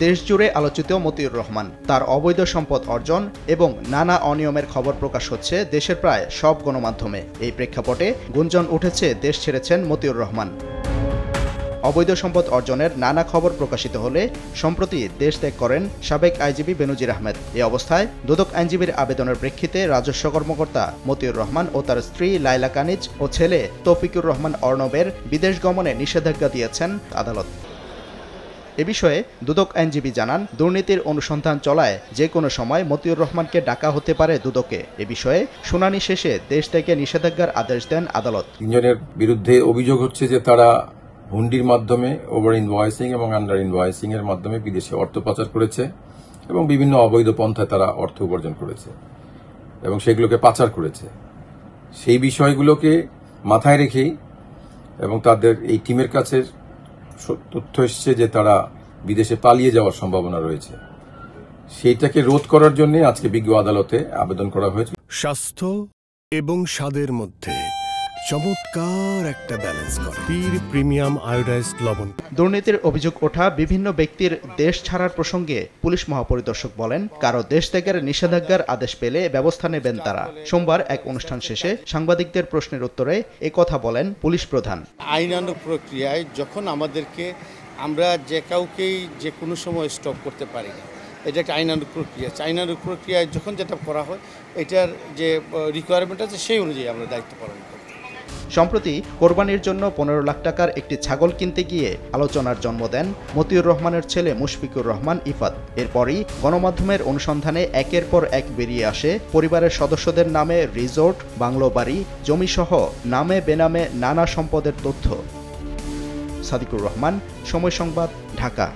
দেশজুড়ে আলোচিত মতিউর রহমান, তার অবৈধ সম্পদ অর্জন এবং নানা অনিয়মের খবর প্রকাশ হচ্ছে দেশের প্রায় সব গণমাধ্যমে। এই প্রেক্ষাপটে গুঞ্জন উঠেছে দেশ ছেড়েছেন মতিউর রহমান। অবৈধ সম্পদ অর্জনের নানা খবর প্রকাশিত হলে সম্প্রতি দেশ ত্যাগ করেন সাবেক আইজিপি বেনজির আহমেদ। এ অবস্থায় দুদক আইনজীবীর আবেদনের প্রেক্ষিতে রাজস্ব কর্মকর্তা মতিউর রহমান ও তার স্ত্রী লাইলা কানিজ ও ছেলে তৌফিকুর রহমান অর্ণবের বিদেশ গমনে নিষেধাজ্ঞা দিয়েছেন আদালত। এ বিষয়ে দুদক আইনজীবী জানান, দুর্নীতির অনুসন্ধান চলায় যে কোনো সময় মতিউর রহমানকে ডাকা হতে পারে দুদকে। এ বিষয়ে শুনানি শেষে দেশ থেকে নিষেধাজ্ঞার আদেশ দেন আদালত। তিনজনের বিরুদ্ধে অভিযোগ হচ্ছে যে তারা হুন্ডির মাধ্যমে ওভার ইনভয়েসিং এবং আন্ডার ইনভয়েসিং এর মাধ্যমে বিদেশে অর্থ পাচার করেছে এবং বিভিন্ন অবৈধ পন্থায় তারা অর্থ উপার্জন করেছে এবং সেগুলোকে পাচার করেছে। সেই বিষয়গুলোকে মাথায় রেখেই এবং তাদের এই টিমের কাছে তথ্য এসছে যে তারা বিদেশে পালিয়ে যাওয়ার সম্ভাবনা রয়েছে, সেইটাকে রোধ করার জন্য আজকে বিজ্ঞ আদালতে আবেদন করা হয়েছে। স্বাস্থ্য এবং স্বাদের মধ্যে চমৎকার একটা ব্যালেন্স করে পীর প্রিমিয়াম আয়োডাইজড লবণ। দুর্নীতির অভিযোগ ওঠা বিভিন্ন ব্যক্তির দেশ ছাড়ার প্রসঙ্গে পুলিশ মহাপরিদর্শক বলেন, কারো দেশ ত্যাগের নিষেধাজ্ঞার আদেশ পেলে ব্যবস্থা নেবেন তারা। সোমবার এক অনুষ্ঠান শেষে সাংবাদিকদের প্রশ্নের উত্তরে কথা বলেন পুলিশ প্রধান। আইনানুগ প্রক্রিয়ায় যখন আমরা যে কাউকেই যে কোনো সময় স্টপ করতে পারি না, এটা একটা আইনানুগ প্রক্রিয়া। আইনানুগ প্রক্রিয়ায় যখন যেটা করা হয়, এটার যে রিকোয়ারমেন্ট আছে সেই অনুযায়ী আমরা দায়িত্ব পালন করি। সম্প্রতি কোরবানির জন্য 15 লাখ টাকার একটি ছাগল কিনতে গিয়ে আলোচনার জন্ম দেন মতিউর রহমানের ছেলে মুশফিকুর রহমান ইফাত। এরপরই গণমাধ্যমের অনুসন্ধানে একের পর এক বেরিয়ে আসে পরিবারের সদস্যদের নামে রিসোর্ট, বাংলো বাড়ি, জমিসহ নামে বেনামে নানা সম্পদের তথ্য। সাদিকুর রহমান, সময় সংবাদ, ঢাকা।